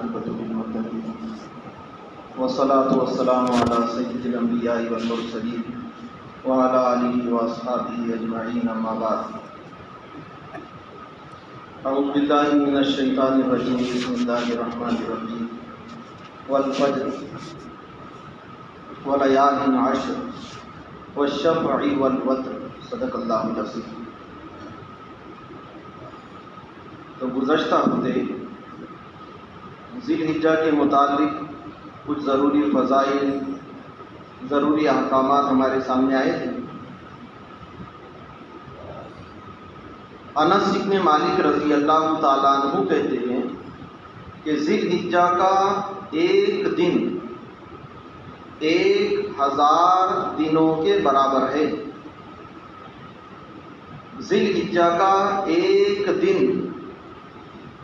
والعاقبة للمتقين والصلاة والسلام على سيد الأنبياء والمرسلين وعلى آله وأصحابه أجمعين أما بعد أعوذ بالله من الشيطان الرجيم بسم الله الرحمن الرحيم والفجر وليال عشر والشفع والوتر صدق اللہ العظیم۔ تو گزشتہ ہفتے ذی الحجہ کے متعلق کچھ ضروری فضائل، ضروری احکامات ہمارے سامنے آئے تھے۔ انس بن مالک رضی اللہ تعالیٰ عنہ کہتے ہیں کہ ذی الحجہ کا ایک دن 1000 دنوں کے برابر ہے۔ ذی الحجہ کا ایک دن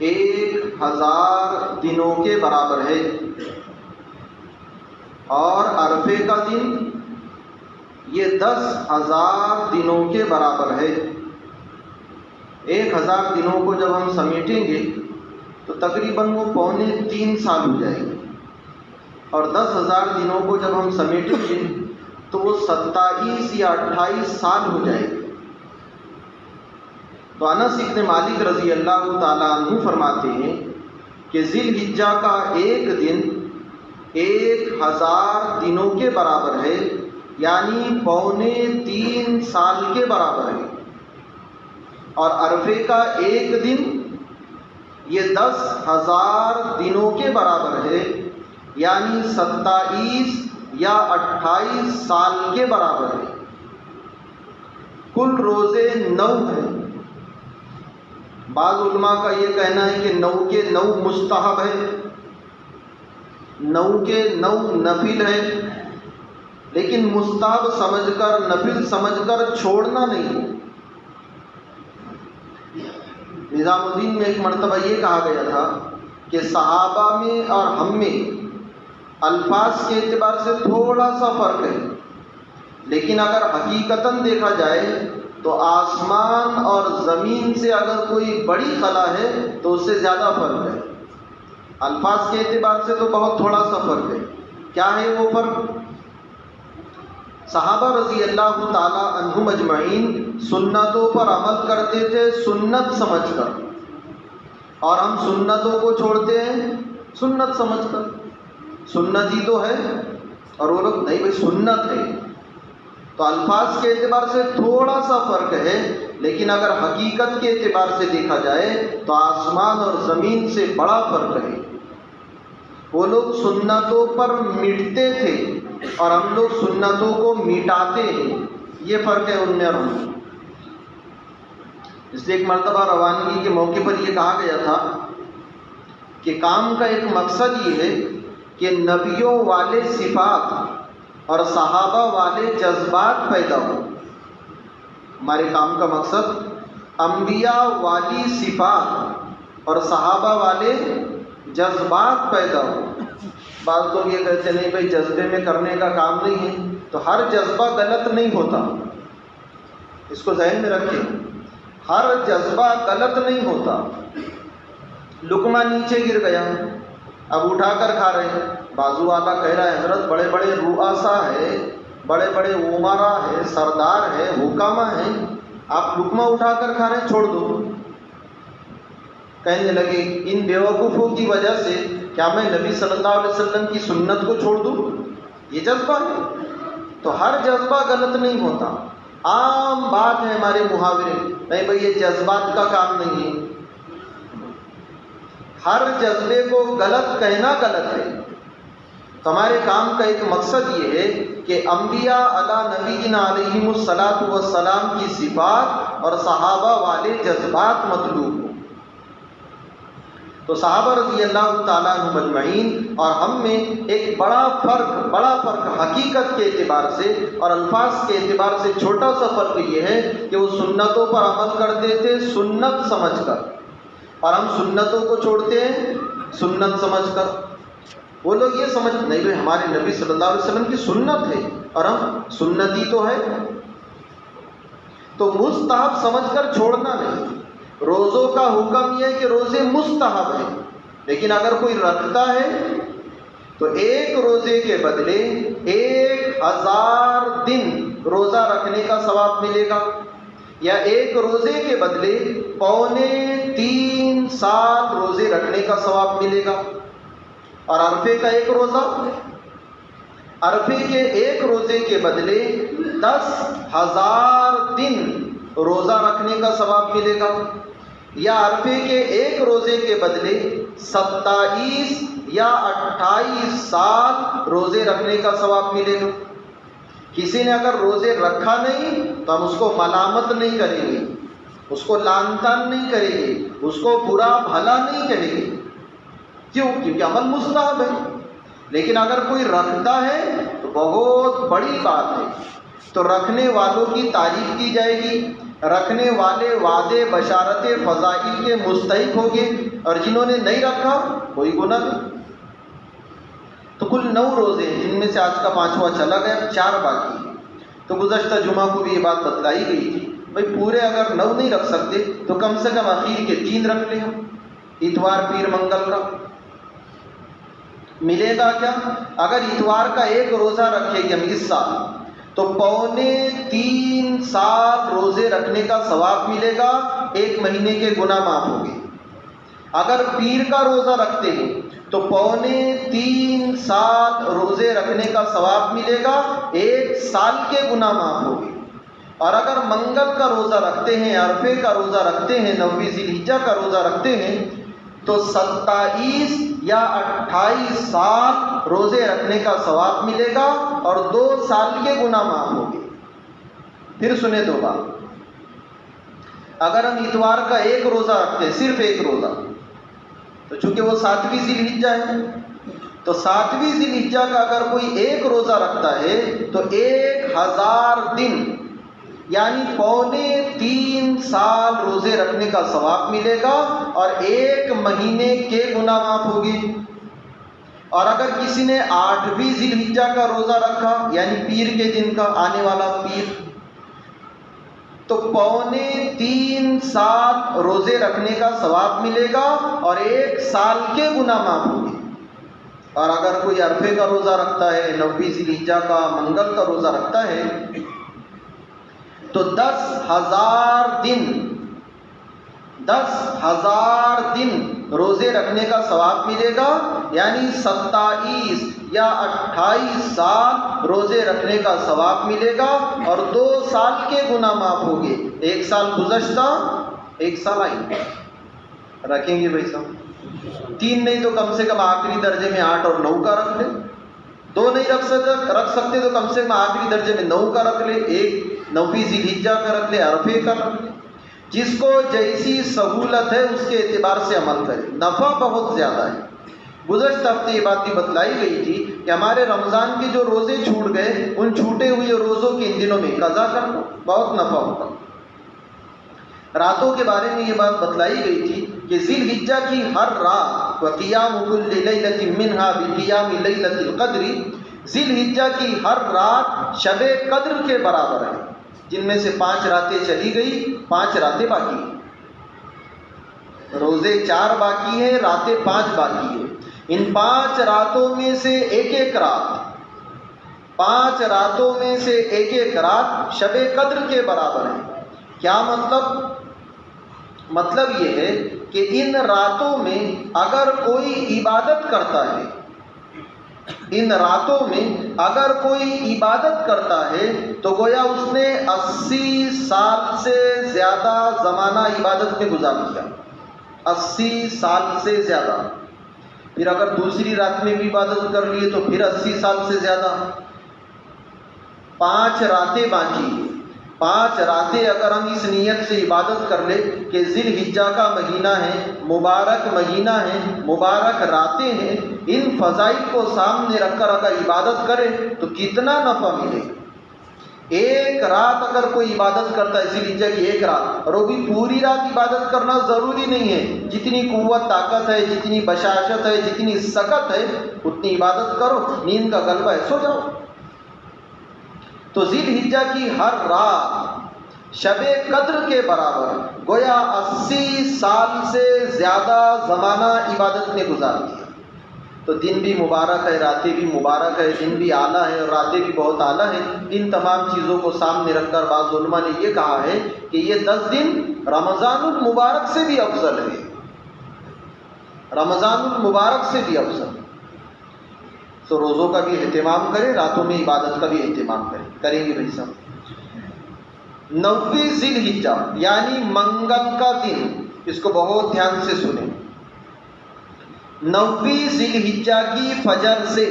1000 دنوں کے برابر ہے، اور عرفے کا دن یہ 10,000 دنوں کے برابر ہے۔ 1000 دنوں کو جب ہم سمیٹیں گے تو تقریباً وہ 3.25 سال ہو جائے گی، اور 10,000 دنوں کو جب ہم سمیٹیں گے تو وہ 27 یا 28 سال ہو جائے گی۔ تو انس بن مالک رضی اللہ تعالیٰ عنہ فرماتے ہیں کہ ذی الحجہ کا ایک دن 1000 دنوں کے برابر ہے، یعنی 3.25 سال کے برابر ہے، اور عرفے کا ایک دن یہ 10,000 دنوں کے برابر ہے، یعنی 27 یا 28 سال کے برابر ہے۔ کل روزے 9 ہیں۔ بعض علماء کا یہ کہنا ہے کہ 9 کے 9 مستحب ہے، 9 کے 9 نفل ہے، لیکن مستحب سمجھ کر، نفل سمجھ کر چھوڑنا نہیں ہے۔ نظام الدین میں ایک مرتبہ یہ کہا گیا تھا کہ صحابہ میں اور ہم میں الفاظ کے اعتبار سے تھوڑا سا فرق ہے، لیکن اگر حقیقتاً دیکھا جائے تو آسمان اور زمین سے اگر کوئی بڑی خلا ہے تو اس سے زیادہ فرق ہے۔ الفاظ کے اعتبار سے تو بہت تھوڑا سا فرق ہے۔ کیا ہے وہ فرق؟ صحابہ رضی اللہ تعالی عنہم اجمعین سنتوں پر عمل کرتے تھے سنت سمجھ کر، اور ہم سنتوں کو چھوڑتے ہیں سنت سمجھ کر۔ سنت ہی تو ہے، اور وہ لوگ نہیں بھائی سنت ہے۔ تو الفاظ کے اعتبار سے تھوڑا سا فرق ہے، لیکن اگر حقیقت کے اعتبار سے دیکھا جائے تو آسمان اور زمین سے بڑا فرق ہے۔ وہ لوگ سنتوں پر مٹتے تھے اور ہم لوگ سنتوں کو مٹاتے ہیں، یہ فرق ہے ان میں اور ہم میں۔ اس لیے ایک مرتبہ روانگی کے موقع پر یہ کہا گیا تھا کہ کام کا ایک مقصد یہ ہے کہ نبیوں والے صفات اور صحابہ والے جذبات پیدا ہو۔ ہمارے کام کا مقصد انبیاء والی صفات اور صحابہ والے جذبات پیدا ہو۔ بعض لوگ یہ کہتے ہیں نہیں بھائی جذبے میں کرنے کا کام نہیں ہے، تو ہر جذبہ غلط نہیں ہوتا، اس کو ذہن میں رکھیں، ہر جذبہ غلط نہیں ہوتا۔ لقمہ نیچے گر گیا، اب اٹھا کر کھا رہے ہیں، بازو والا کہہ رہا ہے حضرت بڑے بڑے رؤسا ہے، بڑے بڑے عمرا ہے، سردار ہے، حکامہ ہیں، آپ لقمہ اٹھا کر کھا رہے ہیں، چھوڑ دو۔ کہنے لگے ان بیوقوفوں کی وجہ سے کیا میں نبی صلی اللہ علیہ وسلم کی سنت کو چھوڑ دوں؟ یہ جذبہ ہے۔ تو ہر جذبہ غلط نہیں ہوتا۔ عام بات ہے ہمارے محاورے، نہیں بھائی یہ جذبات کا کام نہیں ہے، ہر جذبے کو غلط کہنا غلط ہے۔ تو ہمارے کام کا ایک مقصد یہ ہے کہ انبیاء علی نبینا علیہم الصلاۃ والسلام کی صفات اور صحابہ والے جذبات مطلوب ہوں۔ تو صحابہ رضی اللہ تعالیٰ عنہم اجمعین اور ہم میں ایک بڑا فرق حقیقت کے اعتبار سے اور الفاظ کے اعتبار سے چھوٹا سا فرق یہ ہے کہ وہ سنتوں پر عمل کرتے تھے سنت سمجھ کر، اور ہم سنتوں کو چھوڑتے ہیں سنت سمجھ کر۔ وہ لوگ یہ سمجھ نہیں بھائی ہمارے نبی صلی اللہ علیہ وسلم کی سنت ہے اور ہم سنتی تو ہے، تو مستحب سمجھ کر چھوڑنا نہیں۔ روزوں کا حکم یہ ہے کہ روزے مستحب ہیں، لیکن اگر کوئی رکھتا ہے تو ایک روزے کے بدلے 1000 دن روزہ رکھنے کا ثواب ملے گا، یا ایک روزے کے بدلے 3.25 سال روزے رکھنے کا ثواب ملے گا۔ اور عرفے کا ایک روزہ، عرفے کے ایک روزے کے بدلے 10,000 دن روزہ رکھنے کا ثواب ملے گا، یا عرفے کے ایک روزے کے بدلے 27 یا 28 سال روزے رکھنے کا ثواب ملے گا۔ کسی نے اگر روزے رکھا نہیں تو ہم اس کو ملامت نہیں کریں گے، اس کو لعن طعن نہیں کریں گے، اس کو برا بھلا نہیں کہیں گے، کیوں؟ کیونکہ عمل مستحب ہے۔ لیکن اگر کوئی رکھتا ہے تو بہت بڑی بات ہے، تو رکھنے والوں کی تعریف کی جائے گی، رکھنے والے وعدے بشارت فضائل کے مستحق ہوں گے، اور جنہوں نے نہیں رکھا کوئی گناہ نہیں۔ تو کل 9 روزے ہیں، جن میں سے آج کا 5واں چلا گیا، 4 باقی ہیں۔ تو گزشتہ جمعہ کو بھی یہ بات بتلائی گئی تھی، بھائی پورے اگر 9 نہیں رکھ سکتے تو کم سے کم اخیر کے 3 رکھ لیں، اتوار پیر منگل کا۔ ملے گا کیا؟ اگر اتوار کا ایک روزہ رکھے گی ہم اس سال تو 3.25 سال روزے رکھنے کا ثواب ملے گا، 1 مہینے کے گناہ معاف ہوں گے۔ اگر پیر کا روزہ رکھتے ہیں تو 3.25 سال روزے رکھنے کا ثواب ملے گا، 1 سال کے گناہ معاف ہوں گے۔ اور اگر منگل کا روزہ رکھتے ہیں، عرفے کا روزہ رکھتے ہیں، 9ویں ذی الحجہ کا روزہ رکھتے ہیں تو 27 یا 28 سال روزے رکھنے کا ثواب ملے گا، اور 2 سال کے گناہ معاف ہوں گے۔ پھر سنیں 2 بات، اگر ہم اتوار کا ایک روزہ رکھتے ہیں، صرف ایک روزہ، تو چونکہ وہ 7ویں ذی الحجہ ہے، تو 7ویں ذی الحجہ کا اگر کوئی ایک روزہ رکھتا ہے تو 1000 دن یعنی 3.25 سال روزے رکھنے کا ثواب ملے گا، اور 1 مہینے کے گناہ معاف ہوگی۔ اور اگر کسی نے 8ویں ذی الحجہ کا روزہ رکھا، یعنی پیر کے دن کا، آنے والا پیر، تو 3.25 سال روزے رکھنے کا ثواب ملے گا، اور 1 سال کے گناہ معاف ہوں گے۔ اور اگر کوئی عرفے کا روزہ رکھتا ہے، 9ویں ذی الحجہ کا، منگل کا روزہ رکھتا ہے تو 10,000 دن روزے رکھنے کا ثواب ملے گا، یعنی 27 یا 28 سال روزے رکھنے کا ثواب ملے گا، اور 2 سال کے گناہ معاف ہوں گے۔ 1 سال گزشتہ، 1 سال آئندہ رکھیں گے بھائی صاحب۔ 3 نہیں تو کم سے کم آخری درجے میں 8 اور 9 کا رکھ لیں، 2 نہیں رکھ سکتے تو کم سے کم آخری درجے میں 9 کا رکھ لیں، 1 9ویں ذی الحجہ کا رکھ لیں، عرفے کا رکھ لیں۔ جس کو جیسی سہولت ہے اس کے اعتبار سے عمل کرے، نفع بہت زیادہ ہے۔ گزشتہ ہفتے یہ بات بھی بتلائی گئی تھی کہ ہمارے رمضان کے جو روزے چھوٹ گئے، ان چھوٹے ہوئے روزوں کے ان دنوں میں قضا کر لو، بہت نفع ہوگا۔ راتوں کے بارے میں یہ بات بتلائی گئی تھی کہ ذی الحجہ کی ہر رات، وَقِيَامُ كُلِّ لَيْلَةٍ مِّنْهَا بِقِيَامِ لَيْلَةِ الْقَدْرِ، ذی الحجہ کی ہر رات شب قدر کے برابر ہے، جن میں سے 5 راتیں چلی گئی، 5 راتیں باقی ہیں۔ روزے 4 باقی ہیں، راتیں 5 باقی ہیں۔ ان 5 راتوں میں سے ایک رات، 5 راتوں میں سے ایک رات شب قدر کے برابر ہے۔ کیا مطلب؟ مطلب یہ ہے کہ ان راتوں میں اگر کوئی عبادت کرتا ہے، ان راتوں میں اگر کوئی عبادت کرتا ہے تو گویا اس نے 80 سال سے زیادہ زمانہ عبادت میں گزار دیا، 80 سال سے زیادہ۔ پھر اگر دوسری رات میں بھی عبادت کر لیے تو پھر 80 سال سے زیادہ۔ 5 راتیں باقی ہیں، 5 راتیں اگر ہم اس نیت سے عبادت کر لیں کہ ذی الحجہ کا مہینہ ہے، مبارک مہینہ ہے، مبارک راتیں ہیں، ان فضائل کو سامنے رکھ کر اگر عبادت کرے تو کتنا نفع ملے گا۔ 1 رات اگر کوئی عبادت کرتا ہے ذی الحجہ کی 1 رات، اور وہ بھی پوری رات عبادت کرنا ضروری نہیں ہے، جتنی قوت طاقت ہے، جتنی بشاشت ہے، جتنی سکت ہے، اتنی عبادت کرو، نیند کا غلبہ ہے، سو جاؤ۔ تو ذی الحجہ کی ہر رات شب قدر کے برابر، گویا 80 سال سے زیادہ زمانہ عبادت میں گزار دیا۔ تو دن بھی مبارک ہے، راتیں بھی مبارک ہے، دن بھی اعلیٰ ہے اور راتیں بھی بہت اعلیٰ ہیں۔ ان تمام چیزوں کو سامنے رکھ کر بعض علماء نے یہ کہا ہے کہ یہ 10 دن رمضان المبارک سے بھی افضل ہے، رمضان المبارک سے بھی افضل۔ تو روزوں کا بھی اہتمام کریں، راتوں میں عبادت کا بھی اہتمام کریں گے بھائی صاحب۔ 9 ذی الحجہ یعنی منگل کا دن، اس کو بہت دھیان سے سنیں۔ 9 ذی الحجہ کی فجر سے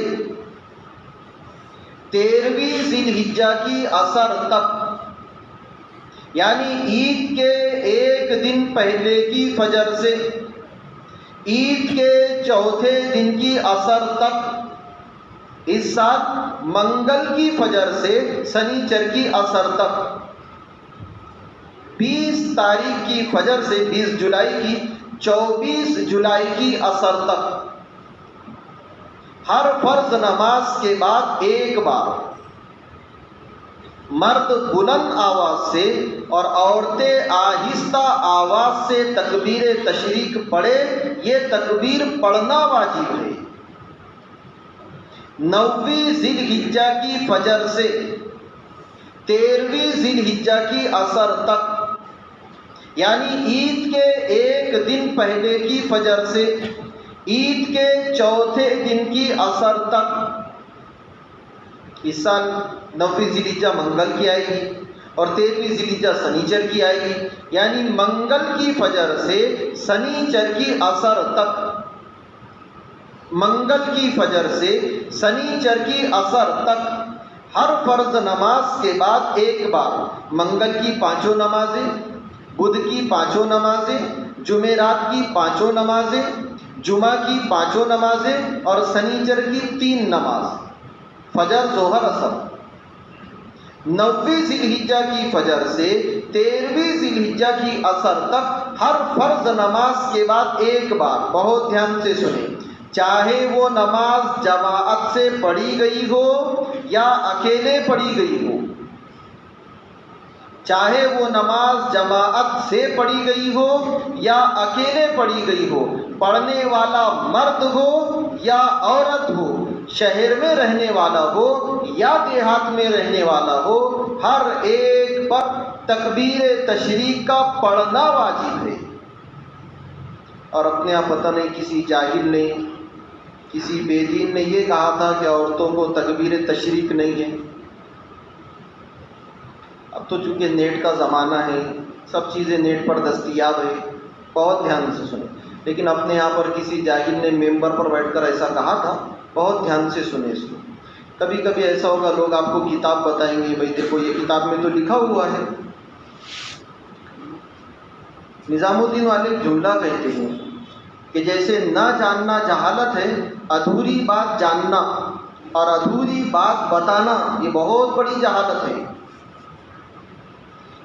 13 ذی الحجہ کی عصر تک، یعنی عید کے ایک دن پہلے کی فجر سے عید کے چوتھے دن کی عصر تک، اس ساتھ منگل کی فجر سے سنیچر کی عصر تک، 20 تاریخ کی فجر سے 20 جولائی کی 24 جولائی کی عصر تک، ہر فرض نماز کے بعد ایک بار مرد بلند آواز سے اور عورتیں آہستہ آواز سے تکبیر تشریق پڑھے، یہ تکبیر پڑھنا واجب ہے۔ 9 ذی الحجہ کی فجر سے 13 ذی الحجہ کی عصر تک، یعنی عید کے ایک دن پہلے کی فجر سے عید کے چوتھے دن کی عصر تک۔ اس سال 9 ذی الحجہ منگل کی آئے گی اور 13 ذی الحجہ سنیچر کی آئے گی، یعنی منگل کی فجر سے سنیچر کی عصر تک، منگل کی فجر سے سنیچر کی عصر تک ہر فرض نماز کے بعد ایک بار منگل کی 5 نمازیں، بدھ کی 5 نمازیں، جمعرات کی 5 نمازیں، جمعہ کی 5 نمازیں اور سنیچر کی 3 نماز، فجر ظہر عصر۔ 9 ذی الحجہ کی فجر سے 13 ذی الحجہ کی عصر تک ہر فرض نماز کے بعد ایک بار، بہت دھیان سے سنیں، چاہے وہ نماز جماعت سے پڑھی گئی ہو یا اکیلے پڑھی گئی ہو، چاہے وہ نماز جماعت سے پڑھی گئی ہو یا اکیلے پڑھی گئی ہو، پڑھنے والا مرد ہو یا عورت ہو، شہر میں رہنے والا ہو یا دیہات میں رہنے والا ہو، ہر ایک پر تکبیر تشریق کا پڑھنا واجب ہے۔ اور اپنے آپ پتہ نہیں کسی جاہل نے، کسی بے دین نے یہ کہا تھا کہ عورتوں کو تکبیر تشریق نہیں ہے۔ اب تو چونکہ نیٹ کا زمانہ ہے، سب چیزیں نیٹ پر دستیاب ہے، بہت دھیان سے سنیں۔ لیکن اپنے یہاں پر کسی جاہل نے ممبر پر بیٹھ کر ایسا کہا تھا، بہت دھیان سے سنیں اس کو۔ کبھی کبھی ایسا ہوگا لوگ آپ کو کتاب بتائیں گے، بھائی دیکھو یہ کتاب میں تو لکھا ہوا ہے۔ نظام الدین والے جملہ کہتے ہیں کہ جیسے نہ جاننا جہالت ہے، ادھوری بات جاننا اور ادھوری بات بتانا یہ بہت بڑی جہالت ہے۔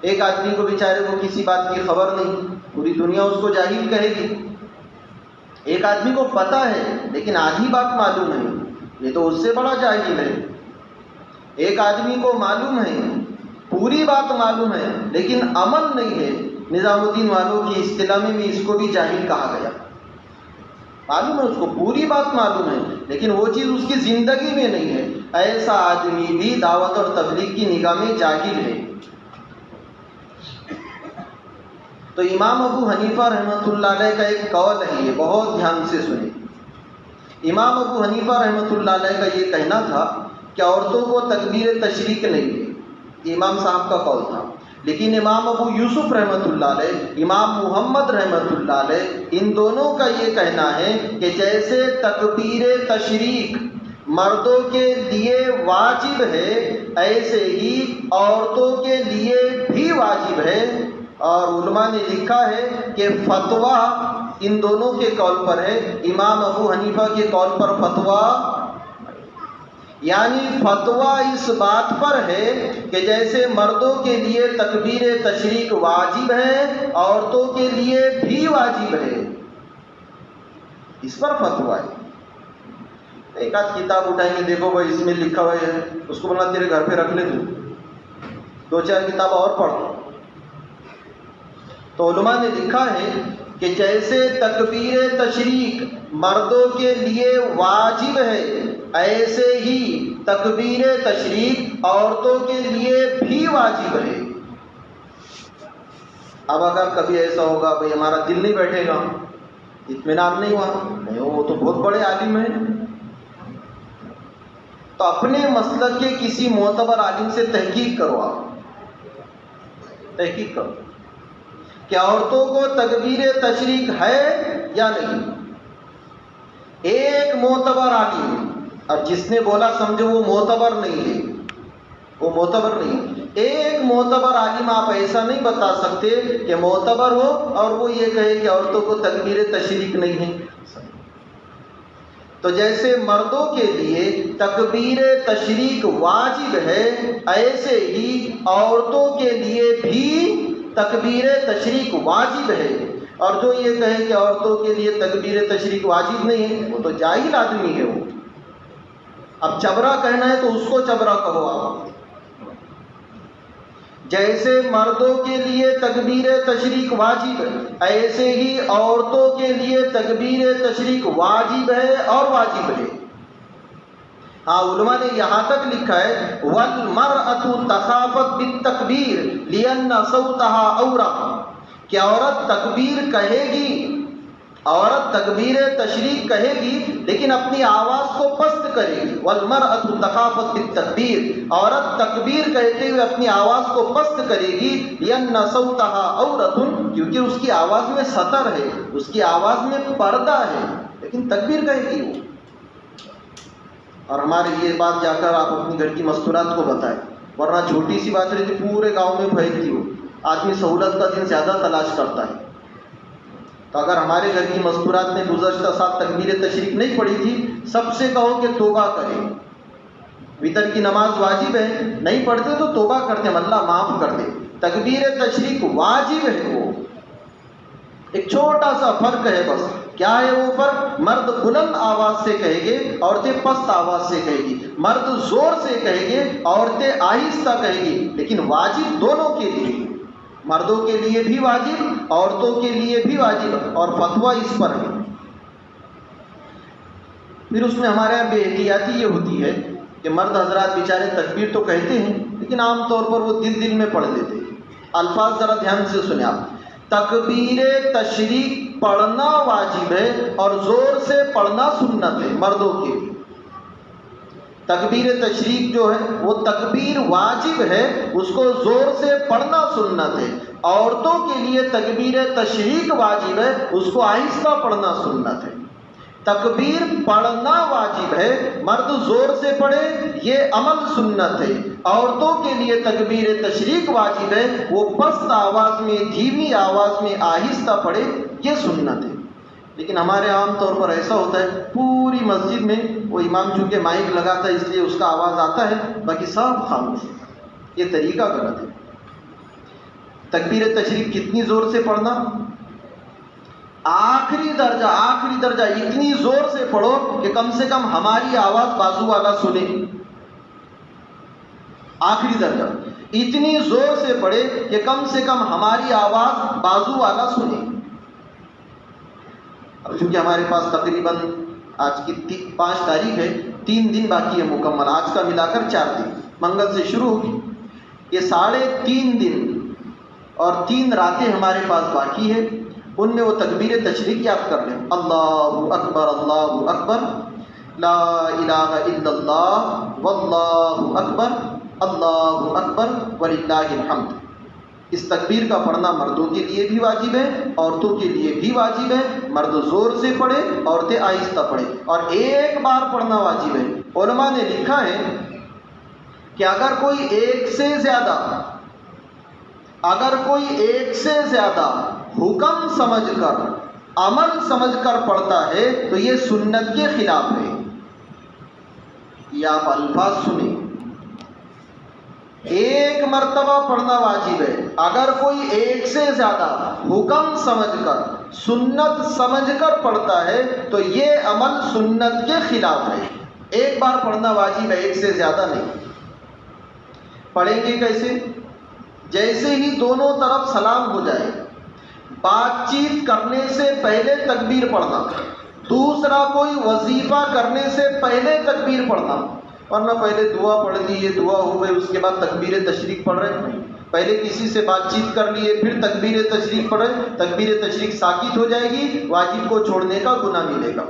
ایک آدمی کو بیچارے کو کسی بات کی خبر نہیں، پوری دنیا اس کو جاہل کہے گی۔ ایک آدمی کو پتہ ہے لیکن آدھی بات معلوم ہے، یہ تو اس سے بڑا جاہل ہے۔ ایک آدمی کو معلوم ہے، پوری بات معلوم ہے لیکن عمل نہیں ہے، نظام الدین والوں کی اصطلاح میں اس کو بھی جاہل کہا گیا۔ معلوم ہے اس کو، پوری بات معلوم ہے لیکن وہ چیز اس کی زندگی میں نہیں ہے، ایسا آدمی بھی دعوت اور تبلیغ کی نگاہ میں جاہل ہے۔ تو امام ابو حنیفہ رحمۃ اللہ علیہ کا ایک قول ہے، یہ بہت دھیان سے سنیں۔ امام ابو حنیفہ رحمۃ اللہ علیہ کا یہ کہنا تھا کہ عورتوں کو تکبیر تشریق نہیں ہے، یہ امام صاحب کا قول تھا۔ لیکن امام ابو یوسف رحمۃ اللہ علیہ، امام محمد رحمۃ اللہ علیہ، ان دونوں کا یہ کہنا ہے کہ جیسے تکبیر تشریق مردوں کے لیے واجب ہے، ایسے ہی عورتوں کے لیے بھی واجب ہے۔ اور علماء نے لکھا ہے کہ فتویٰ ان دونوں کے قول پر ہے، امام ابو حنیفہ کے قول پر فتویٰ، یعنی فتویٰ اس بات پر ہے کہ جیسے مردوں کے لیے تکبیر تشریق واجب ہے، عورتوں کے لیے بھی واجب ہے، اس پر فتویٰ ہے۔ ایک آدھ کتاب اٹھائیں گے، دیکھو بھائی اس میں لکھا ہوا ہے، اس کو بولنا تیرے گھر پہ رکھ لے، تو 2-4 کتاب اور پڑھ، تو علماء نے لکھا ہے کہ جیسے تکبیر تشریق مردوں کے لیے واجب ہے، ایسے ہی تکبیر تشریق عورتوں کے لیے بھی واجب ہے۔ اب اگر کبھی ایسا ہوگا بھئی ہمارا دل نہیں بیٹھے گا، اطمینان نہیں ہوا، نہیں وہ تو بہت بڑے عالم ہیں، تو اپنے مسلک کے کسی معتبر عالم سے تحقیق کرو، آپ تحقیق کرو کہ عورتوں کو تکبیر تشریق ہے یا نہیں۔ ایک معتبر عالم، اب جس نے بولا سمجھو وہ معتبر نہیں ہے، وہ معتبر نہیں ہے۔ ایک معتبر عالم آپ ایسا نہیں بتا سکتے کہ معتبر ہو اور وہ یہ کہے کہ عورتوں کو تکبیر تشریق نہیں ہے۔ تو جیسے مردوں کے لیے تکبیر تشریق واجب ہے، ایسے ہی عورتوں کے لیے بھی تکبیر تشریق واجب ہے۔ اور جو یہ کہے کہ عورتوں کے لیے تکبیر تشریق واجب نہیں ہے، وہ تو جاہل آدمی ہے۔ وہ اب چبرا کہنا ہے تو اس کو چبرا کہو آپ۔ جیسے مردوں کے لیے تکبیر تشریق واجب ہے، ایسے ہی عورتوں کے لیے تکبیر تشریق واجب ہے اور واجب ہے۔ ہاں علماء نے یہاں تک لکھا ہے وَالْمَرْأَةُ تَخَافَتْ بِالتَّكْبِيرِ لِأَنَّ صَوْتَهَا أَوْرَقُ، کہ عورت تکبیر کہے گی، عورت تکبیر تشریق کہے گی لیکن اپنی آواز کو پست کرے گی۔ وَالْمَرْأَةُ تَخَافَتْ بِالتَّكْبِيرِ، عورت تکبیر کہتے ہوئے اپنی آواز کو پست کرے گی، لِأَنَّ صَوْتَهَا عَوْرَةٌ، کیونکہ اس کی آواز میں سطر ہے، اس کی آواز میں پردہ ہے، لیکن تکبیر کہے گی وہ۔ اور ہمارے یہ بات جا کر آپ اپنی گھر کی مستورات کو بتائیں، ورنہ چھوٹی سی بات رہتی پورے گاؤں میں پھیلتی ہو، آدمی سہولت کا دن زیادہ تلاش کرتا ہے۔ تو اگر ہمارے گھر کی مستورات نے گزشتہ سال تکبیر تشریق نہیں پڑھی تھی، سب سے کہو کہ توبہ کریں۔ وتر کی نماز واجب ہے، نہیں پڑھتے تو توبہ کرتے ہیں، اللہ معاف کر دے۔ تکبیر تشریق واجب ہے، وہ ایک چھوٹا سا فرق ہے بس۔ کیا ہے وہ فرق؟ مرد بلند آواز سے کہیں گے، عورتیں پست آواز سے کہیں گی۔ مرد زور سے کہیں گے، عورتیں آہستہ کہیں گی، لیکن واجب دونوں کے لیے، مردوں کے لیے بھی واجب، عورتوں کے لیے بھی واجب، اور فتویٰ اس پر ہے۔ پھر اس میں ہمارے یہاں بے احتیاطی یہ ہوتی ہے کہ مرد حضرات بیچارے تکبیر تو کہتے ہیں لیکن عام طور پر وہ دل میں پڑھ لیتے ہیں۔ الفاظ ذرا دھیان سے سنیں آپ۔ تکبیر تشریق پڑھنا واجب ہے اور زور سے پڑھنا سنت ہے مردوں کے لیے۔ تکبیر تشریق جو ہے وہ تکبیر واجب ہے، اس کو زور سے پڑھنا سنت ہے۔ عورتوں کے لیے تکبیر تشریق واجب ہے، اس کو آہستہ پڑھنا سنت ہے۔ تکبیر پڑھنا واجب ہے، مرد زور سے پڑھے یہ عمل سنت ہے۔ عورتوں کے لیے تکبیر تشریق واجب ہے، وہ پست آواز میں، دھیمی آواز میں آہستہ پڑھے، یہ سنت ہے۔ لیکن ہمارے عام طور پر ایسا ہوتا ہے پوری مسجد میں وہ امام چونکہ مائک لگاتا ہے اس لیے اس کا آواز آتا ہے، باقی سب خاموش ہے۔ یہ طریقہ غلط ہے۔ تکبیر تشریق کتنی زور سے پڑھنا؟ آخری درجہ اتنی زور سے پڑھو کہ کم سے کم ہماری آواز بازو والا سنے۔ آخری درجہ اتنی زور سے پڑھے کہ کم سے کم ہماری آواز بازو والا سنے۔ اب چونکہ ہمارے پاس تقریباً آج کی 5 تاریخ ہے، 3 دن باقی ہے مکمل، آج کا ملا کر 4 دن، منگل سے شروع ہوگی، یہ 3.5 دن اور 3 راتیں ہمارے پاس باقی ہے۔ ان میں وہ تکبیر تشریق یاد کر لیں۔ اللہ اکبر اللہ اکبر، لا الہ الا اللہ واللہ اکبر، اللہ اکبر وللہ الحمد۔ اس تکبیر کا پڑھنا مردوں کے لیے بھی واجب ہے، عورتوں کے لیے بھی واجب ہے۔ مرد زور سے پڑھے، عورتیں آہستہ پڑھے، اور ایک بار پڑھنا واجب ہے۔ علماء نے لکھا ہے کہ اگر کوئی ایک سے زیادہ حکم سمجھ کر، عمل سمجھ کر پڑھتا ہے تو یہ سنت کے خلاف ہے۔ یہ آپ الفاظ سنیں، ایک مرتبہ پڑھنا واجب ہے، اگر کوئی ایک سے زیادہ حکم سمجھ کر، سنت سمجھ کر پڑھتا ہے تو یہ عمل سنت کے خلاف ہے۔ ایک بار پڑھنا واجب ہے، ایک سے زیادہ نہیں۔ پڑھیں گے کیسے؟ جیسے ہی دونوں طرف سلام ہو جائے، بات چیت کرنے سے پہلے تکبیر پڑھنا، دوسرا کوئی وظیفہ کرنے سے پہلے تکبیر پڑھنا، ورنہ پہلے دعا پڑھ لی، یہ دعا ہو گئی، اس کے بعد تکبیر تشریق پڑھ رہے ہیں، پہلے کسی سے بات چیت کر لیے پھر تکبیر تشریق پڑھ رہے، تکبیر تشریق ساکت ہو جائے گی، واجب کو چھوڑنے کا گناہ ملے گا۔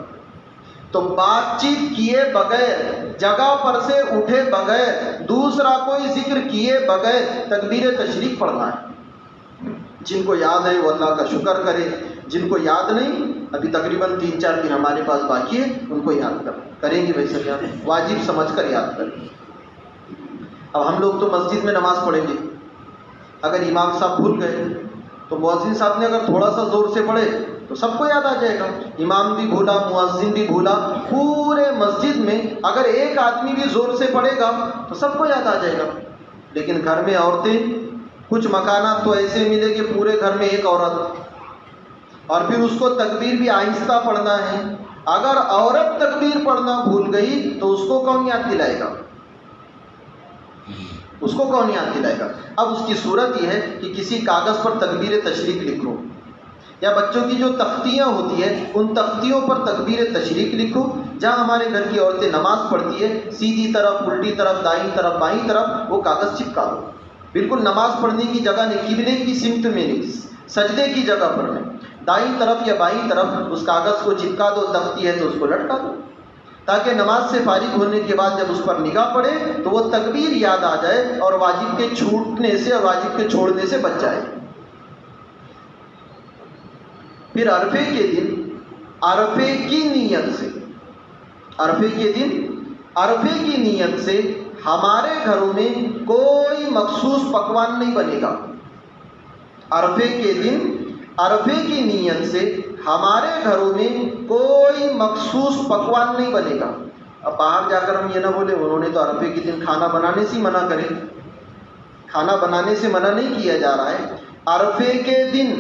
تو بات چیت کیے بغیر، جگہ پر سے اٹھے بغیر، دوسرا کوئی ذکر کیے بغیر تکبیر تشریق پڑھنا ہے۔ جن کو یاد ہے وہ اللہ کا شکر کرے، جن کو یاد نہیں، ابھی تقریباً 3-4 دن ہمارے پاس باقی ہے، ان کو یاد کریں گے، ویسے یاد واجب سمجھ کر یاد کریں۔ اب ہم لوگ تو مسجد میں نماز پڑھیں گے، اگر امام صاحب بھول گئے تو مؤذن صاحب نے اگر تھوڑا سا زور سے پڑھے تو سب کو یاد آ جائے گا، امام بھی بھولا، مؤذن بھی بھولا، پورے مسجد میں اگر ایک آدمی بھی زور سے پڑھے گا تو سب کو یاد آ جائے گا۔ لیکن گھر میں عورتیں، کچھ مکانات تو ایسے ملے کہ پورے گھر میں ایک عورت، اور پھر اس کو تکبیر بھی آہستہ پڑھنا ہے، اگر عورت تکبیر پڑھنا بھول گئی تو اس کو کون یاد دلائے گا؟ اس کو کون یاد دلائے گا؟ اب اس کی صورت یہ ہے کہ کسی کاغذ پر تکبیر تشریق لکھو، یا بچوں کی جو تختیاں ہوتی ہیں ان تختیوں پر تکبیر تشریق لکھو، جہاں ہمارے گھر کی عورتیں نماز پڑھتی ہے سیدھی طرف، الٹی طرف، دائیں طرف، بائیں طرف وہ کاغذ چپکا دو، بالکل نماز پڑھنے کی جگہ نہیں، قبلے کی سمت میں نہیں، سجدے کی جگہ پر نہیں، دائیں طرف یا بائیں طرف اس کاغذ کو چپکا دو، تختی ہے تو اس کو لٹکا دو، تاکہ نماز سے فارغ ہونے کے بعد جب اس پر نگاہ پڑے تو وہ تکبیر یاد آ جائے اور واجب کے چھوٹنے سے اور واجب کے چھوڑنے سے بچ جائے۔ پھر عرفے کے دن عرفے کی نیت سے، عرفے کے دن عرفے کی نیت سے ہمارے گھروں میں کوئی مخصوص پکوان نہیں بنے گا۔ عرفے کے دن عرفے کی نیت سے ہمارے گھروں میں کوئی مخصوص پکوان نہیں بنے گا۔ اب باہر جا کر ہم یہ نہ بولے انہوں نے تو عرفے کے دن کھانا بنانے سے منع کرے، کھانا بنانے سے منع نہیں کیا جا رہا ہے، عرفے کے دن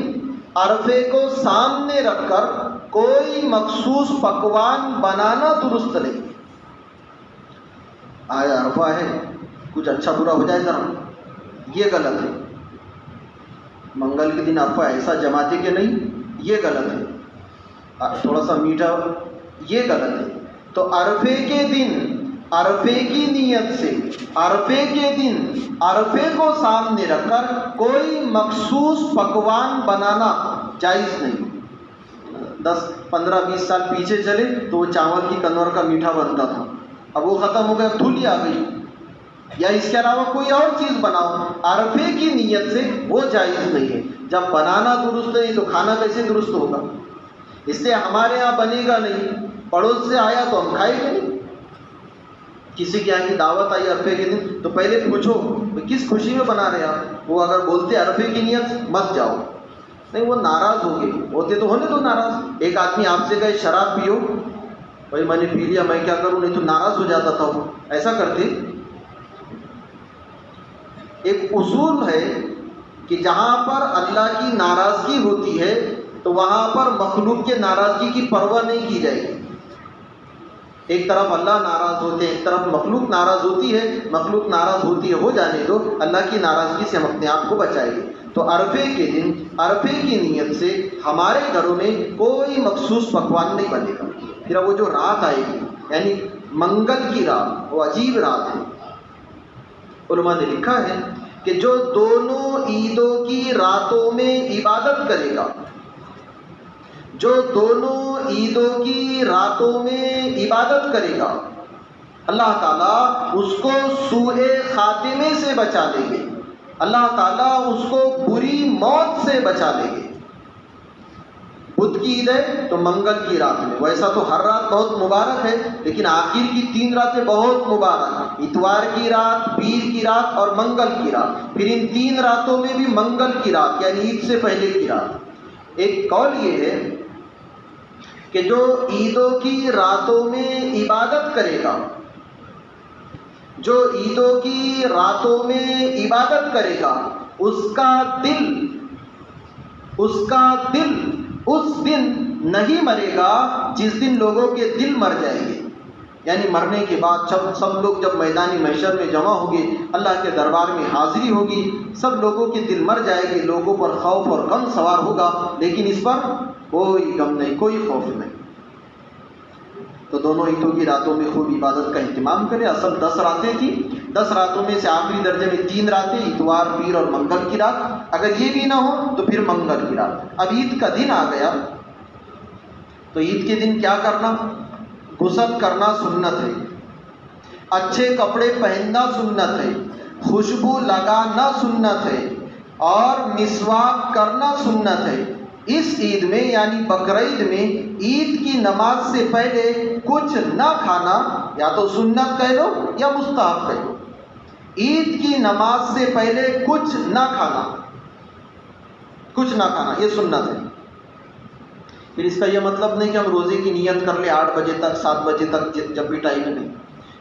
عرفے کو سامنے رکھ کر کوئی مخصوص پکوان بنانا درست نہیں۔ آج عرفہ ہے، کچھ اچھا برا ہو جائے ذرا، یہ غلط ہے۔ منگل کے دن عرفہ ایسا جماتے کہ نہیں، یہ غلط ہے۔ تھوڑا سا میٹھا، یہ غلط ہے۔ تو عرفے کے دن عرفے کی نیت سے عرفے کے دن عرفے کو سامنے رکھ کر کوئی مخصوص پکوان بنانا جائز نہیں۔ 10-15-20 سال پیچھے چلے تو وہ چاول کی کنور کا میٹھا بنتا تھا، اب وہ ختم ہو گیا، دھلی آ گئی، یا اس کے علاوہ کوئی اور چیز بناؤ، عرفے کی نیت سے وہ جائز نہیں ہے۔ جب بنانا درست نہیں تو کھانا کیسے درست ہوگا؟ اس لیے ہمارے یہاں بنے گا نہیں، پڑوس سے آیا تو ہم کھائیں گے نہیں۔ کسی کے یہاں کی دعوت آئی عرفے کے دن تو پہلے پوچھو کس خوشی میں بنا رہے آپ، وہ اگر بولتے عرفے کی نیت مت جاؤ، نہیں وہ ناراض ہو گئے، ہوتے تو ہونے تو ناراض۔ ایک آدمی آپ سے کہے شراب پیو، بھائی میں نے پی لیا میں کیا کروں، نہیں تو ناراض ہو جاتا تھا وہ، ایسا کرتے۔ ایک اصول ہے کہ جہاں پر اللہ کی ناراضگی ہوتی ہے تو وہاں پر مخلوق کے ناراضگی کی پرواہ نہیں کی جائے گی۔ ایک طرف اللہ ناراض ہوتے ہیں، ایک طرف مخلوق ناراض ہوتی ہے، مخلوق ناراض ہوتی ہے ہو جانے دو، اللہ کی ناراضگی سے ہم اپنے آپ کو بچائیں گے۔ تو عرفے کے دن عرفے کی نیت سے ہمارے گھروں میں کوئی مخصوص پکوان نہیں بنے گا۔ پھر وہ جو رات آئے گی یعنی منگل کی رات، وہ عجیب رات ہے۔ علماء نے لکھا ہے کہ جو دونوں عیدوں کی راتوں میں عبادت کرے گا، جو دونوں عیدوں کی راتوں میں عبادت کرے گا، اللہ تعالیٰ اس کو سوء خاتمے سے بچا لیں گے، اللہ تعالیٰ اس کو بری موت سے بچا لیں گے۔ بدھ کی عید ہے تو منگل کی رات میں، ویسا تو ہر رات بہت مبارک ہے لیکن آخر کی 3 راتیں بہت مبارک ہیں، اتوار کی رات، پیر کی رات اور منگل کی رات۔ پھر ان 3 راتوں میں بھی منگل کی رات یعنی عید سے پہلے کی رات۔ ایک قول یہ ہے کہ جو عیدوں کی راتوں میں عبادت کرے گا، جو عیدوں کی راتوں میں عبادت کرے گا، اس کا دل اس دن نہیں مرے گا جس دن لوگوں کے دل مر جائیں گے۔ یعنی مرنے کے بعد سب لوگ جب میدانی محشر میں جمع ہوں گے، اللہ کے دربار میں حاضری ہوگی، سب لوگوں کے دل مر جائے گی، لوگوں پر خوف اور غم سوار ہوگا، لیکن اس پر کوئی غم نہیں، کوئی خوف نہیں۔ تو دونوں عیدوں کی راتوں میں خوب عبادت کا اہتمام کرے۔ اصل 10 راتیں تھیں، 10 راتوں میں سے آخری درجے میں 3 راتیں، اتوار، پیر اور منگل کی رات۔ اگر یہ بھی نہ ہو تو پھر منگل کی رات۔ اب عید کا دن آ گیا، تو عید کے دن کیا کرنا؟ غسل کرنا سنت ہے، اچھے کپڑے پہننا سنت ہے، خوشبو لگانا سنت ہے، اور مسواک کرنا سنت ہے۔ اس عید میں یعنی بقرعید میں عید کی نماز سے پہلے کچھ نہ کھانا یا تو سنت کہہ لو یا مستحب کہہ لو۔ عید کی نماز سے پہلے کچھ نہ کھانا، کچھ نہ کھانا یہ سنت ہے۔ پھر اس کا یہ مطلب نہیں کہ ہم روزے کی نیت کر لیں 8 بجے تک 7 بجے تک جب بھی ٹائم نہیں۔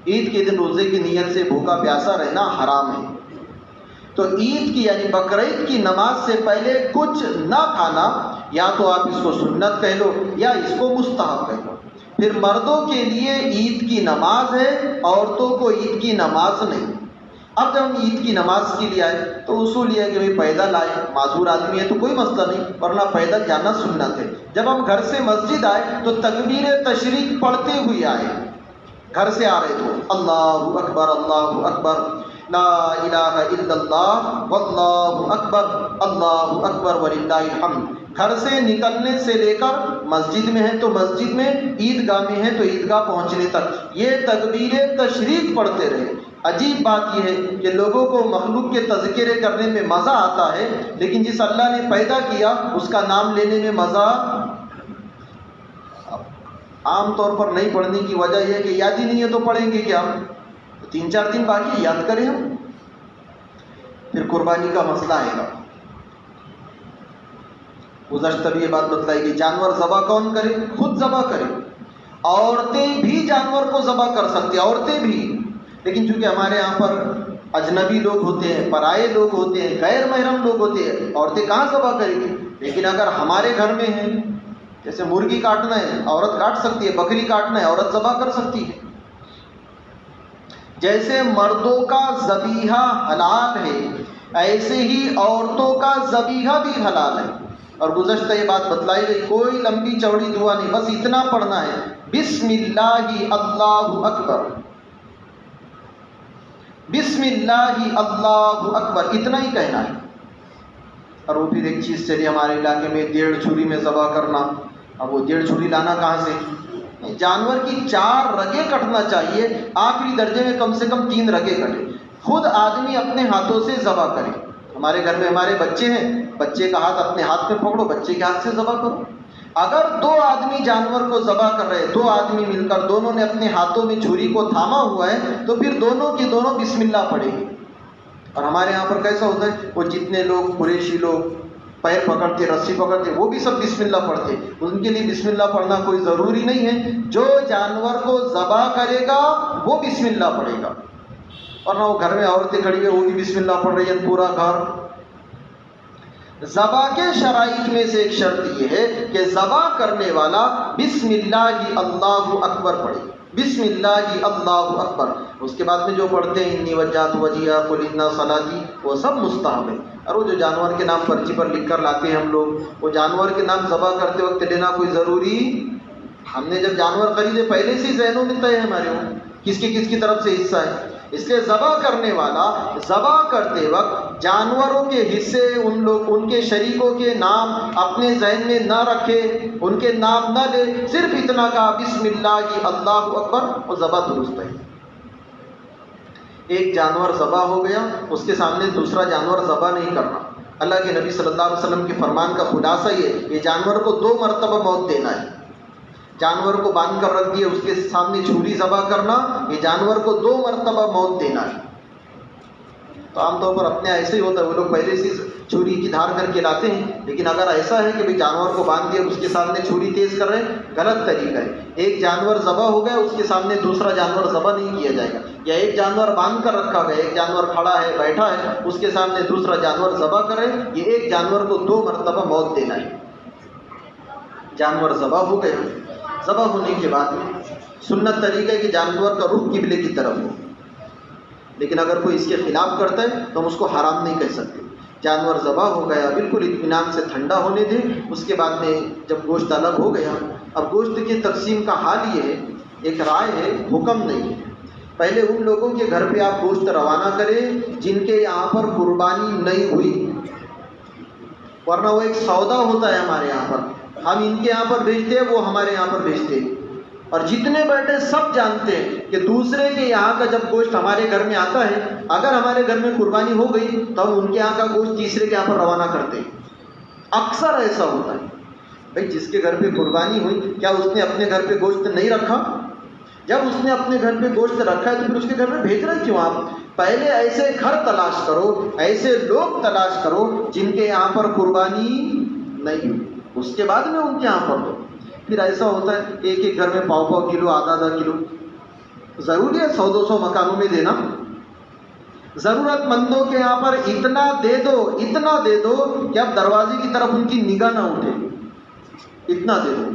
عید کے دن روزے کی نیت سے بھوکا پیاسا رہنا حرام ہے۔ تو عید کی یعنی بقرعید کی نماز سے پہلے کچھ نہ کھانا، یا تو آپ اس کو سنت کہہ لو یا اس کو مستحب کہہ لو۔ پھر مردوں کے لیے عید کی نماز ہے، عورتوں کو عید کی نماز نہیں۔ اب جب ہم عید کی نماز کے لیے آئے تو اصول یہ ہے کہ پیدل آئے، معذور آدمی ہے تو کوئی مسئلہ نہیں، ورنہ پیدل جانا سنت ہے۔ جب ہم گھر سے مسجد آئے تو تکبیر تشریق پڑھتے ہوئے آئے، گھر سے آ رہے تو اللہ اکبر لا الہ الا اللہ واللہ اکبر وللہ الحمد۔ گھر سے نکلنے سے لے کر مسجد میں ہے تو مسجد میں، عیدگاہ میں ہے تو عیدگاہ پہنچنے تک یہ تکبیر تشریق پڑھتے رہے۔ عجیب بات یہ ہے کہ لوگوں کو مخلوق کے تذکرے کرنے میں مزہ آتا ہے، لیکن جس اللہ نے پیدا کیا اس کا نام لینے میں مزہ عام طور پر نہیں پڑھنے کی وجہ یہ ہے کہ یاد ہی نہیں ہے تو پڑھیں گے کیا؟ 3-4 دن باقی یاد کریں ہم۔ پھر قربانی کا مسئلہ آئے گا۔ گزشتہ بھی یہ بات بتلائی کہ جانور ذبح کون کرے؟ خود ذبح کرے۔ عورتیں بھی جانور کو ذبح کر سکتی، عورتیں بھی، لیکن چونکہ ہمارے یہاں پر اجنبی لوگ ہوتے ہیں، پرائے لوگ ہوتے ہیں، غیر محرم لوگ ہوتے ہیں، عورتیں کہاں ذبح کریں گی؟ لیکن اگر ہمارے گھر میں ہیں، جیسے مرغی کاٹنا ہے عورت کاٹ سکتی ہے، بکری کاٹنا ہے عورت ذبح کر سکتی ہے۔ جیسے مردوں کا ذبیحہ حلال ہے، ایسے ہی عورتوں کا ذبیحہ بھی حلال ہے۔ اور گزشتہ یہ بات بتلائی گئی، کوئی لمبی چوڑی دعا نہیں، بس اتنا پڑھنا ہے، بسم اللہ اللہ اکبر، بسم اللہ اللہ اکبر، اتنا ہی کہنا ہے۔ اور وہ پھر ایک چیز چلی ہمارے علاقے میں 1.5 چھری میں ذبح کرنا۔ اب وہ 1.5 چھری لانا کہاں سے؟ جانور کی 4 رگیں کٹنا چاہیے، آخری درجے میں کم سے کم 3 رگیں کٹے، خود آدمی اپنے ہاتھوں سے ذبح کرے۔ ہمارے گھر میں ہمارے بچے ہیں، بچے کا ہاتھ اپنے ہاتھ میں پکڑو، بچے کے ہاتھ سے ذبح کرو۔ اگر 2 آدمی جانور کو ذبح کر رہے، 2 آدمی مل کر دونوں نے اپنے ہاتھوں میں چھری کو تھاما ہوا ہے، تو پھر دونوں کی دونوں بسم اللہ پڑھیں گے۔ اور ہمارے یہاں پر کیسا ہوتا ہے، وہ جتنے لوگ قریشی لوگ پیر پکڑتے، رسی پکڑتے، وہ بھی سب بسم اللہ پڑھتے، ان کے لیے بسم اللہ پڑھنا کوئی ضروری نہیں ہے۔ جو جانور کو ذبح کرے گا وہ بسم اللہ پڑھے گا، اور نہ وہ گھر میں عورتیں کھڑی ہوئی وہ بھی بسم اللہ پڑھ رہی ہے، پورا گھر۔ ذبح کے شرائط میں سے ایک شرط یہ ہے کہ ذبح کرنے والا بسم اللہ اللہ اکبر پڑھے، بسم اللہ اللہ اکبر۔ اس کے بعد میں جو پڑھتے ہیں انی وجہت وجیہ قل ان صلاتی، وہ سب مستحب ہے۔ اور وہ جو جانور کے نام پرچی پر لکھ کر لاتے ہیں ہم لوگ، وہ جانور کے نام ذبح کرتے وقت لینا کوئی ضروری، ہم نے جب جانور خریدے پہلے سے ذہنوں میں طے ہے ہمارے وہ کس کی طرف سے حصہ ہے۔ اس لیے ذبح کرنے والا ذبح کرتے وقت جانوروں کے حصے ان کے شریکوں کے نام اپنے ذہن میں نہ رکھے، ان کے نام نہ لے، صرف اتنا کہا بسم اللہ اللہ اکبر، وہ ذبح درست ہے۔ ایک جانور ذبح ہو گیا، اس کے سامنے دوسرا جانور ذبح نہیں کرنا۔ اللہ کے نبی صلی اللہ علیہ وسلم کے فرمان کا خلاصہ یہ جانور کو 2 مرتبہ موت دینا ہے۔ جانور کو باندھ کر رکھ دیے، اس کے سامنے چھری ذبح کرنا، یہ جانور کو 2 مرتبہ موت دینا ہے۔ تو عام طور پر اپنے ایسے ہی ہوتا ہے، وہ لوگ پہلے سے چھری کی دھار کر کے لاتے ہیں، لیکن اگر ایسا ہے کہ بھئی جانور کو باندھ دیا اس کے سامنے چھری تیز کر رہے ہیں، غلط طریقہ ہے۔ ایک جانور ذبح ہو گیا، اس کے سامنے دوسرا جانور ذبح نہیں کیا جائے گا، یا ایک جانور باندھ کر رکھا گیا، ایک جانور کھڑا ہے بیٹھا ہے، اس کے سامنے دوسرا جانور ذبح کرے، یہ ایک جانور کو 2 مرتبہ موت دینا ہے۔ جانور ذبح ہو گئے، ذبح ہونے کے بعد میں سنت طریقہ ہے کہ جانور کا رخ قبلے کی طرف ہو، لیکن اگر کوئی اس کے خلاف کرتا ہے تو ہم اس کو حرام نہیں کہہ سکتے۔ جانور ذبح ہو گیا، بالکل اطمینان سے ٹھنڈا ہونے دیں، اس کے بعد میں جب گوشت الگ ہو گیا، اب گوشت کی تقسیم کا حال یہ ہے، ایک رائے ہے، حکم نہیں ہے۔ پہلے ان لوگوں کے گھر پہ آپ گوشت روانہ کریں جن کے یہاں پر قربانی نہیں ہوئی، ورنہ وہ ایک سودا ہوتا ہے ہمارے یہاں پر، ہم ان کے یہاں پر بھیجتے ہیں، وہ ہمارے یہاں پر بھیجتے ہیں، اور جتنے بیٹھے سب جانتے ہیں کہ دوسرے کے یہاں کا جب گوشت ہمارے گھر میں آتا ہے، اگر ہمارے گھر میں قربانی ہو گئی تو ہم ان کے یہاں کا گوشت تیسرے کے یہاں پر روانہ کرتے ہیں۔ اکثر ایسا ہوتا ہے، بھائی جس کے گھر پہ قربانی ہوئی کیا اس نے اپنے گھر پہ گوشت نہیں رکھا؟ جب اس نے اپنے گھر پہ گوشت رکھا ہے تو پھر اس کے گھر پہ بھیج رہے کیوں آپ؟ پہلے ایسے گھر تلاش کرو، ایسے لوگ تلاش کرو جن کے یہاں پر قربانی نہیں ہوئی، اس کے بعد میں ان کے یہاں پر دو۔ پھر ایسا ہوتا ہے ایک ایک گھر میں پاؤ کلو، آدھا کلو، ضروری ہے 100-200 مکانوں میں دینا؟ ضرورت مندوں کے یہاں پر اتنا دے دو کہ اب دروازے کی طرف ان کی نگاہ نہ اٹھے، اتنا دے دو۔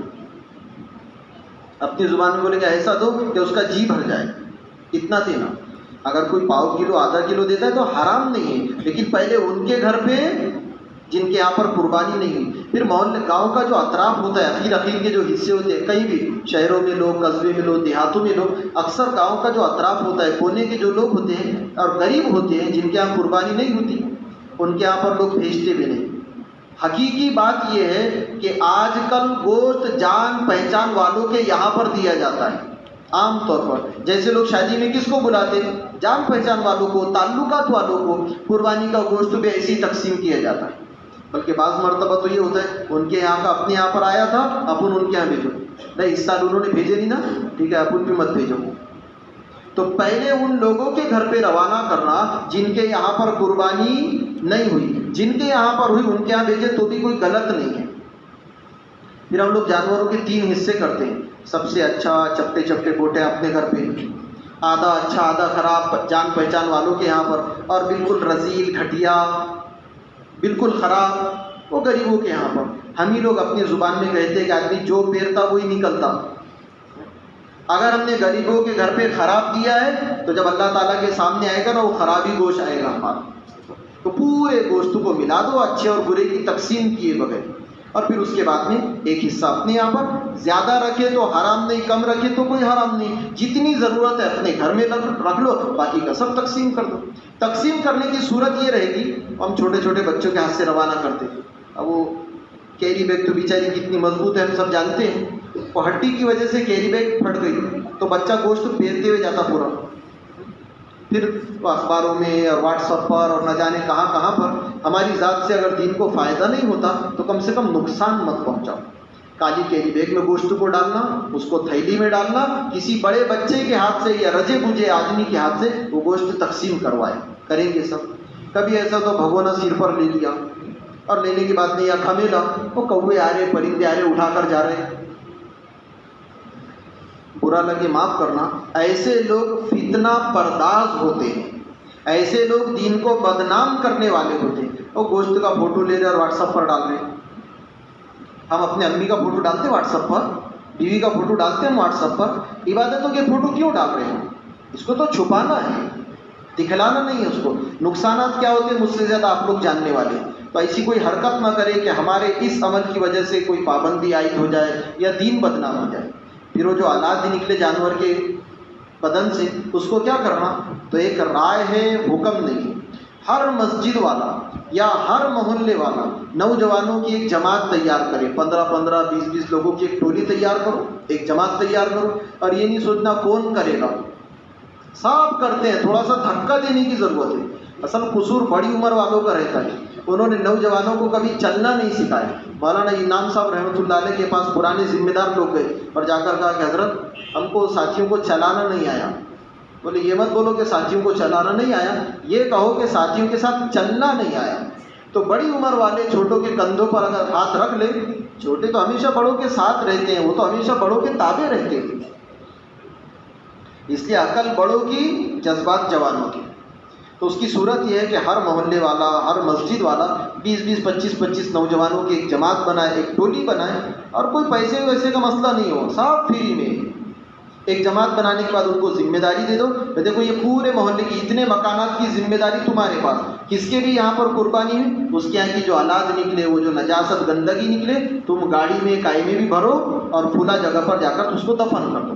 اپنی زبان میں بولے کہ ایسا دو کہ اس کا جی بھر جائے، اتنا دینا۔ اگر کوئی پاؤ کلو، آدھا کلو دیتا ہے تو حرام نہیں ہے، لیکن پہلے ان کے گھر پہ جن کے یہاں پر قربانی نہیں ہوئی۔ پھر محلے گاؤں کا جو اطراف ہوتا ہے، اخیر کے جو حصے ہوتے ہیں، کہیں بھی شہروں میں لوگ، قصبے میں لوگ، دیہاتوں میں لوگ، اکثر گاؤں کا جو اطراف ہوتا ہے، کونے کے جو لوگ ہوتے ہیں اور غریب ہوتے ہیں جن کے یہاں قربانی نہیں ہوتی، ان کے یہاں پر لوگ بھیجتے بھی نہیں۔ حقیقی بات یہ ہے کہ آج کل گوشت جان پہچان والوں کے یہاں پر دیا جاتا ہے، عام طور پر جیسے لوگ شادی میں کس کو بلاتے ہیں؟ جان پہچان والوں کو، تعلقات والوں کو، قربانی کا گوشت بھی ایسے ہی تقسیم کیا جاتا ہے۔ بلکہ بعض مرتبہ تو یہ ہوتا ہے ان کے یہاں کا اپنے یہاں پر آیا تھا، اپن ان کے یہاں بھیجو، نہیں اس سال انہوں نے بھیجے نہیں نا، ٹھیک ہے اپن بھی مت بھیجو۔ تو پہلے ان لوگوں کے گھر پہ روانہ کرنا جن کے یہاں پر قربانی نہیں ہوئی، جن کے یہاں پر ہوئی ان کے یہاں بھیجے تو بھی کوئی غلط نہیں ہے۔ پھر ہم لوگ جانوروں کے 3 حصے کرتے ہیں، سب سے اچھا چپٹے چپٹے گوٹے اپنے گھر پہ، آدھا اچھا آدھا خراب جان پہچان والوں کے یہاں پر، اور بالکل رذیل گھٹیا بالکل خراب وہ غریبوں کے یہاں پر۔ ہم ہی لوگ اپنی زبان میں کہتے ہیں کہ آدمی جو پیرتا وہی نکلتا۔ اگر ہم نے غریبوں کے گھر پہ خراب دیا ہے تو جب اللہ تعالیٰ کے سامنے آئے گا نا وہ خراب ہی گوشت آئے گا ہمارا، تو پورے گوشت کو ملا دو اچھے اور برے کی تقسیم کیے بغیر، اور پھر اس کے بعد میں ایک حصہ اپنے یہاں پر، زیادہ رکھے تو حرام نہیں، کم رکھے تو کوئی حرام نہیں، جتنی ضرورت ہے اپنے گھر میں رکھ لو، باقی کا سب تقسیم کر دو۔ تقسیم کرنے کی صورت یہ رہے گی، ہم چھوٹے چھوٹے بچوں کے ہاتھ سے روانہ کرتے، اب وہ کیری بیگ تو بیچاری کتنی مضبوط ہے ہم سب جانتے ہیں، وہ ہڈی کی وجہ سے کیری بیگ پھٹ گئی تو بچہ گوشت پھیرتے ہوئے جاتا پورا، پھر اخباروں میں اور واٹس ایپ پر اور نہ جانے کہاں کہاں پر۔ ہماری ذات سے اگر دین کو فائدہ نہیں ہوتا تو کم سے کم نقصان مت پہنچاؤ۔ کالی کیری بیگ میں گوشت کو ڈالنا، اس کو تھیلی میں ڈالنا، کسی بڑے بچے کے ہاتھ سے یا رجے بوجھے آدمی کے ہاتھ سے وہ گوشت تقسیم کروائے، کریں گے سب۔ کبھی ایسا تو بھگونا سر پر لے لیا، اور لینے کے بعد میں یا کھمیلا، وہ کوے آ رہے، پرندے آ رہے، اٹھا کر جا رہے، برا لگے معاف کرنا۔ ایسے لوگ فتنہ پرداز ہوتے ہیں، ایسے لوگ دین کو بدنام کرنے والے ہوتے ہیں۔ وہ گوشت کا فوٹو لے رہے اور واٹس ایپ پر ڈال رہے ہیں۔ ہم اپنے امی کا فوٹو ڈالتے ہیں واٹس ایپ پر، بیوی کا فوٹو ڈالتے ہیں واٹس ایپ پر، عبادتوں کے فوٹو کیوں ڈال رہے ہیں؟ اس کو تو چھپانا ہے، دکھلانا نہیں ہے اس کو۔ نقصانات کیا ہوتے ہیں مجھ سے زیادہ آپ لوگ جاننے والے ہیں۔ تو ایسی کوئی حرکت نہ کرے کہ ہمارے اس عمل کی وجہ سے کوئی پابندی عائد ہو جائے یا دین بدنام ہو جائے۔ پھر وہ جو آلات نکلے جانور کے بدن سے، اس کو کیا کرنا؟ تو ایک رائے ہے، حکم نہیں۔ ہر مسجد والا یا ہر محلے والا نوجوانوں کی ایک جماعت تیار کرے، 15-15 20-20 لوگوں کی ایک ٹولی تیار کرو، ایک جماعت تیار کرو، اور یہ نہیں سوچنا کون کرے گا، سب کرتے ہیں، تھوڑا سا دھکا دینے کی ضرورت ہے۔ اصل قصور بڑی عمر والوں کا رہتا ہے، انہوں نے نوجوانوں کو کبھی چلنا نہیں سکھایا۔ مولانا انعام صاحب رحمۃ اللہ علیہ کے پاس پرانے ذمہ دار لوگ گئے اور جا کر کہا کہ حضرت ہم کو ساتھیوں کو چلانا نہیں آیا۔ بولے یہ مت بولو کہ ساتھیوں کو چلانا نہیں آیا، یہ کہو کہ ساتھیوں کے ساتھ چلنا نہیں آیا۔ تو بڑی عمر والے چھوٹوں کے کندھوں پر اگر ہاتھ رکھ لے، چھوٹے تو ہمیشہ بڑوں کے ساتھ رہتے ہیں، وہ تو ہمیشہ بڑوں کے تابع رہتے ہیں، اس لیے عقل بڑوں کی، جذبات جوانوں کی۔ تو اس کی صورت یہ ہے کہ ہر محلے والا، ہر مسجد والا 20-20 25-25 نوجوانوں کی ایک جماعت بنائے، ایک ٹولی بنائے، اور کوئی پیسے ویسے کا مسئلہ نہیں ہو، صاف فری میں ایک جماعت بنانے کے بعد ان کو ذمہ داری دے دو کہ دیکھو یہ پورے محلے کی اتنے مکانات کی ذمہ داری تمہارے پاس، کس کے بھی یہاں پر قربانی ہوئی اس کے یہاں کی جو اولاد نکلے، وہ جو نجاست گندگی نکلے، تم گاڑی میں قائمے بھی بھرو اور کھلا جگہ پر جا کر اس کو دفن کر دو۔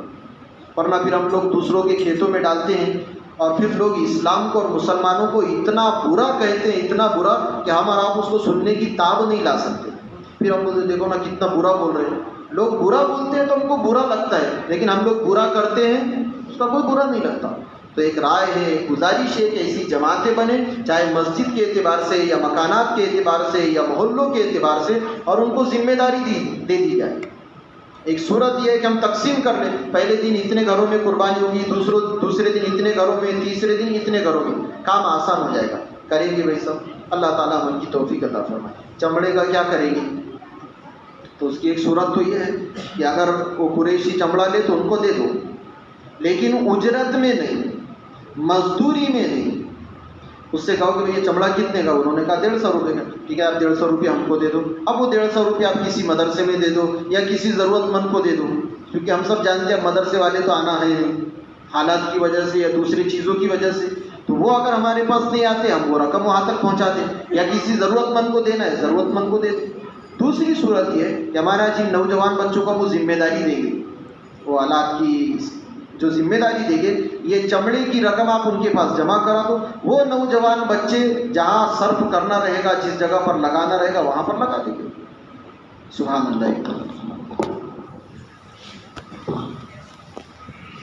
ورنہ پھر ہم لوگ دوسروں کے کھیتوں میں ڈالتے ہیں، اور پھر لوگ اسلام کو اور مسلمانوں کو اتنا برا کہتے ہیں، اتنا برا کہ ہم اور آپ اس کو سننے کی تاب نہیں لا سکتے۔ پھر ہم بولتے دیکھو نا کتنا برا بول رہے ہیں، لوگ برا بولتے ہیں تو ہم کو برا لگتا ہے، لیکن ہم لوگ برا کرتے ہیں اس کا کوئی برا نہیں لگتا۔ تو ایک رائے ہے، ایک گزارش ہے کہ ایسی جماعتیں بنیں، چاہے مسجد کے اعتبار سے یا مکانات کے اعتبار سے یا محلوں کے اعتبار سے، اور ان کو ذمہ داری دے دی جائے۔ ایک صورت یہ ہے کہ ہم تقسیم کر لیں، پہلے دن اتنے گھروں میں قربانی ہوگی، دوسرے دن اتنے گھروں میں، تیسرے دن اتنے گھروں میں، کام آسان ہو جائے گا۔ کریں گے بھائی سب، اللہ تعالیٰ ہم کی توفیق عطا فرمائے۔ چمڑے کا کیا کریں گے؟ تو اس کی ایک صورت تو یہ ہے کہ اگر وہ قریشی چمڑا لے تو ان کو دے دو، لیکن اجرت میں نہیں، مزدوری میں نہیں۔ اس سے کہو کہ یہ چمڑا کتنے کا؟ انہوں نے کہا 150 روپے کا۔ ٹھیک ہے، آپ 150 روپے ہم کو دے دو۔ اب وہ 150 روپے آپ کسی مدرسے میں دے دو یا کسی ضرورت مند کو دے دو، کیونکہ ہم سب جانتے ہیں مدرسے والے تو آنا ہے نہیں، حالات کی وجہ سے یا دوسری چیزوں کی وجہ سے، تو وہ اگر ہمارے پاس نہیں آتے ہم وہ رقم وہاں تک پہنچا دیں، یا کسی ضرورت مند کو دینا ہے ضرورت مند کو دے دیں۔ دوسری صورت یہ ہے کہ ہمارا جن نوجوان بچوں کو وہ ذمہ داری دیں گے، وہ آلات کی جو ذمہ داری دیں گے، یہ چمڑے کی رقم آپ ان کے پاس جمع کرا دو، وہ نوجوان بچے جہاں صرف کرنا رہے گا، جس جگہ پر لگانا رہے گا وہاں پر لگا دیں گے۔ سبحان اللہ۔